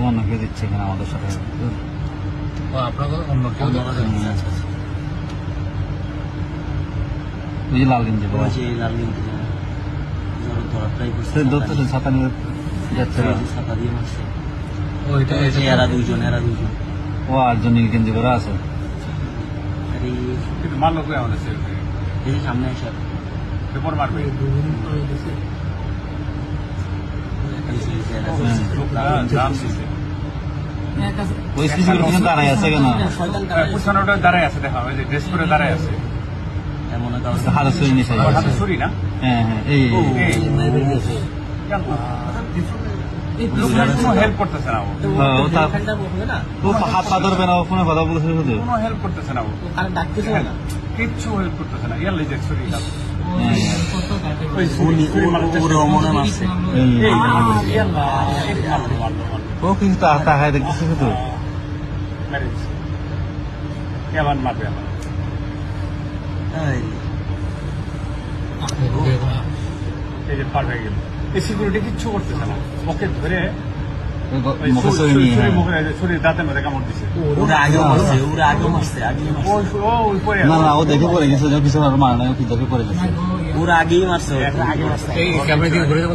অন্য কেউ দিচ্ছে এখানে আমাদের সাথে। আপনাকে অন্য কেউ ওই যে লাল গেঞ্জি পরা লাল গেঞ্জি ধরা ট্রাই করছে, ধরতেছে ছাতা নিয়ে যাচ্ছে, ছাতা দিয়ে মারছে। ওইটা এরা দুইজন ও আটজন নীল গেঞ্জি পরা আছে। কিন্তু মারলো কই আমাদের ছেলেকে? এই যে সামনে এসে পেপার মারবে ওই সিসির পিছনে দাঁড়ায় আছে কেন? পুছানোটা দাঁড়ায় আছে, দেখা ওই যে ড্রেস করে দাঁড়ায় আছে। এমন হাতে ছুরি নিছে। হাতে ছুরি না? হ্যাঁ হ্যাঁ, এই কোনো হেল্প করতেছে না ও, ও হাত পা ধরবে না, ও ফোনে কথা বলছে শুধু। কোনো হেল্প করতেছে না ও, কিচ্ছু হেল্প করতেছে না। ইয়ার লেজে ছুরি না, ও কিন্তু তাহায় দেখতেছে শুধু। আবার মারবে আবার। এই যে পার হয়ে গেল, এই সিকিউরিটি কিচ্ছু করতেছে না, ওকে ধরে শরীর দাঁতের মধ্যে কামড় দিচ্ছে। না না, ও দেখে পড়ে গেছে, কিছু আর মারা নাই, ও দেখে পড়ে গেছে। ওরা আগেই মারছে। এই ক্যামেরা দিয়ে ঘুরে যাবো।